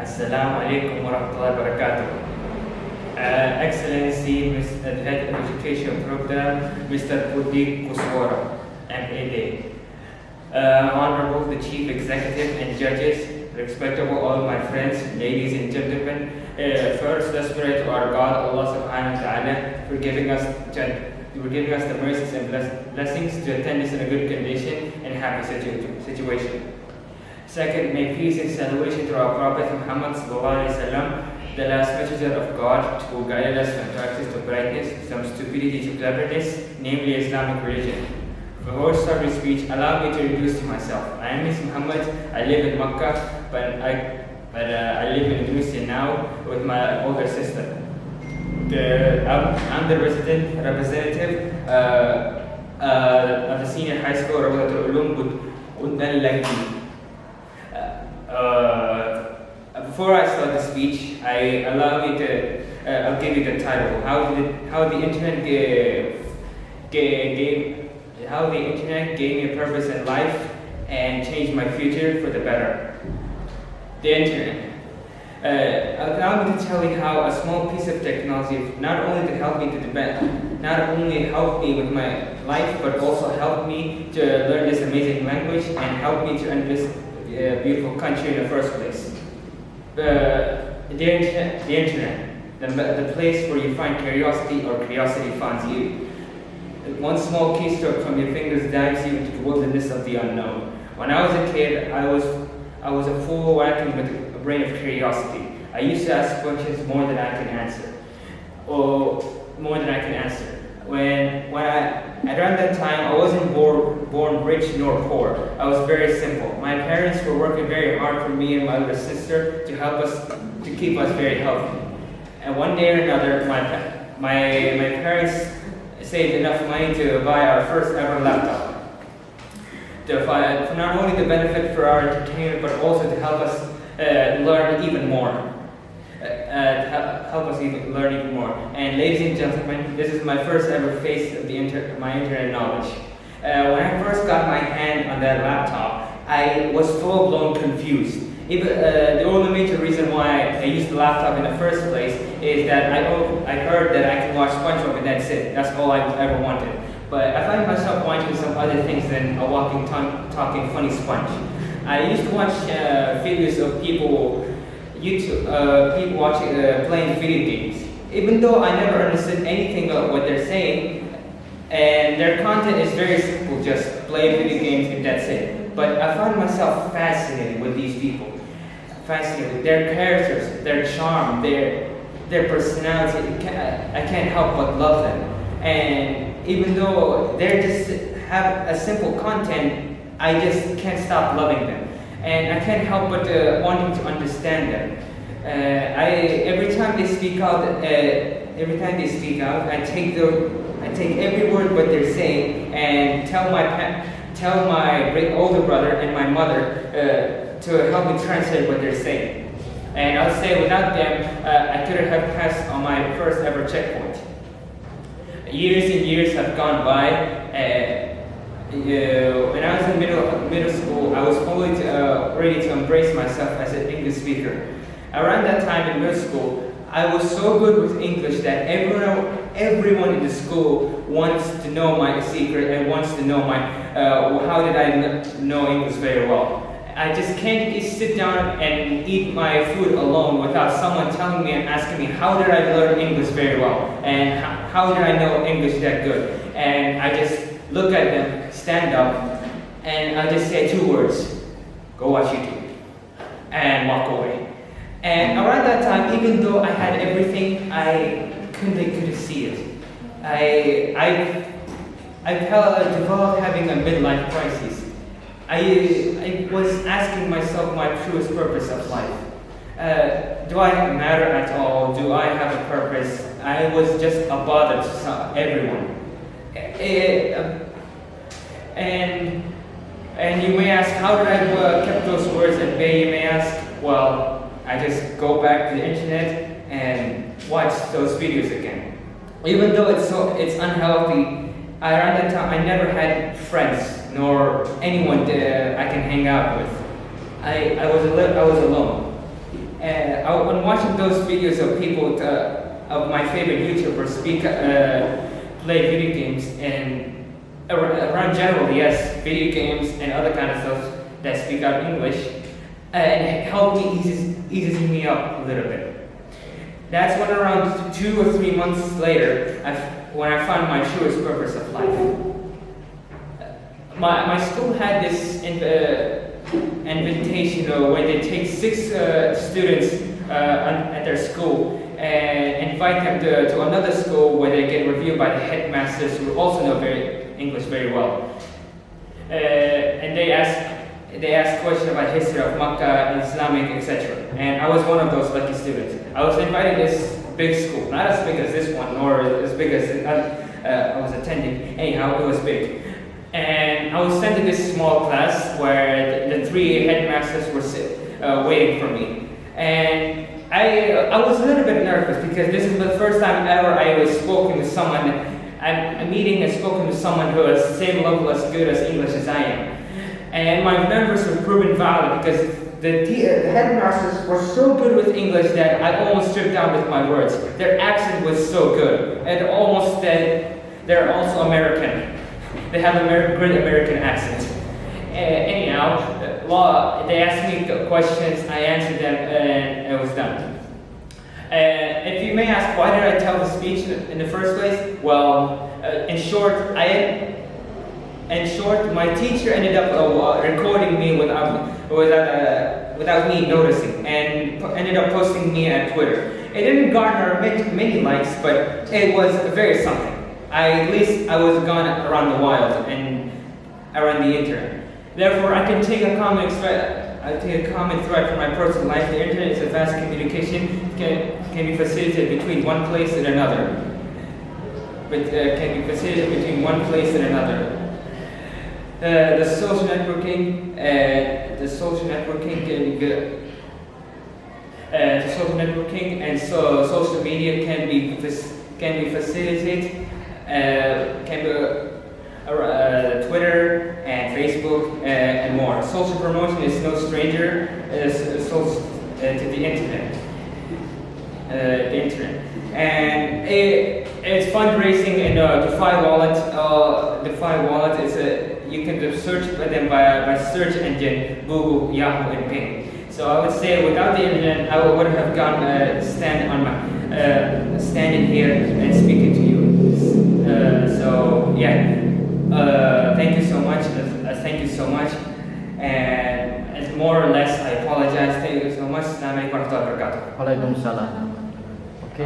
Assalamu alaikum wa rahmatullahi wa barakatuh. Excellency, the Head of Education Program, Mr. Pudi Kuswara, MAD. Honorable the Chief Executive and judges, respectable all my friends, ladies and gentlemen. First, let's pray to our God, Allah subhanahu wa ta'ala, for giving us the mercies and blessings to attend this in a good condition and happy situation. Second, may peace and salvation to our Prophet Muhammad sallallahu alaihi wasallam, the last messenger of God, who guided us from darkness to brightness, from stupidity to cleverness, namely Islamic religion. Before starting speech, allow me to introduce myself. I am Miss Muhammad. I live in Makkah, but I live in Indonesia now with my older sister. I'm the representative of the senior high school Raudlatul Ulum Gondanglegi. Before I start the speech, I'll give you the title: How the Internet gave me a purpose in life and changed my future for the better. The Internet. Allow me to tell you how a small piece of technology not only helped me with my life, but also helped me to learn this amazing language and helped me to enter this beautiful country in the first place. The Internet, the place where you find curiosity or curiosity finds you. One small keystroke from your fingers dives you into the wilderness of the unknown. When I was a kid, I was a fool working with a brain of curiosity. I used to ask questions more than I can answer. Around that time, I wasn't born rich nor poor. I was very simple. My parents were working very hard for me and my older sister to keep us very healthy. And one day or another, my parents saved enough money to buy our first ever laptop. For not only the benefit for our entertainment, but also to help us learn even more. And ladies and gentlemen, this is my first ever face of my internet knowledge. When I first got my hand on that laptop, I was full-blown confused. The only major reason why I used the laptop in the first place is that I heard that I can watch SpongeBob and that's it. That's all I ever wanted. But I find myself watching some other things than a walking, talking, funny sponge. I used to watch videos of people watching playing video games. Even though I never understood anything of what they're saying, and their content is very simple, just play video games and that's it. But I find myself fascinated with these people. Fascinated with their characters, their charm, their personality. I can't help but love them. And even though they just have a simple content, I just can't stop loving them. And I can't help but wanting to understand them. Every time they speak out, I take every word what they're saying and tell my older brother and my mother to help me translate what they're saying. And I'll say without them, I couldn't have passed on my first ever checkpoint. Years and years have gone by. When I was in middle school, I was fully ready to embrace myself as an English speaker. Around that time in middle school, I was so good with English that everyone in the school wants to know my secret and wants to know how did I know English very well. I just can't sit down and eat my food alone without someone telling me and asking me how did I learn English very well and how did I know English that good. And I just look at them, stand up, and I just say two words: go watch YouTube, and walk away. And around that time, even though I had everything, I couldn't see it. I developed having a midlife crisis. I was asking myself my truest purpose of life. Do I matter at all? Do I have a purpose? I was just a bother to everyone. And you may ask, how did I keep those words at bay? You may ask, well, I just go back to the internet and watch those videos again. Even though it's unhealthy, around that time I never had friends nor anyone that I can hang out with. I was alone. And when watching those videos of people, of my favorite YouTubers play video games, and around generally, yes, video games and other kind of stuff that speak out English, and it helped me, eases me up a little bit. That's when around 2 or 3 months later, when I found my truest purpose of life. My school had this invitation where they take 6 students at their school and invite them to another school where they get reviewed by the headmasters who also know English very well. And they ask questions about history of Makkah, Islamic, etc. And I was one of those lucky students. I was invited to this big school, not as big as this one, nor as big as I was attending. Anyhow, it was big. And I was sent to this small class where the 3 headmasters were waiting for me. And I was a little bit nervous because this is the first time ever I was spoken to someone. I'm meeting and spoken to someone who is the same level as good as English as I am. And my nerves were proven valid because the headmasters were so good with English that I almost stripped down with my words. Their accent was so good, and almost that they're also American. They have a great American accent. Anyhow, they asked me questions, I answered them, and it was done. If you may ask, why did I tell the speech in the first place? Well, in short, my teacher ended up recording me without me noticing, and ended up posting me on Twitter. It didn't garner many likes, but it was very something. At least I was gone around the wild and around the internet. Therefore, I can take a common thread from my personal life. The internet is a vast communication, can be facilitated between one place and another. The social networking and social media can be facilitated. Twitter and Facebook and more. Social promotion is no stranger to the internet. And it's fundraising in DeFi Wallet. DeFi Wallet is you can search for them by search engine Google, Yahoo, and Bing. So I would say without the internet, I wouldn't have gone standing here and speaking to you. So yeah, thank you so much. Thank you so much. And more or less, I apologize. Thank you so much. Assalamualaikum warahmatullahi wabarakatuh. Waalaikumsalam. Okay.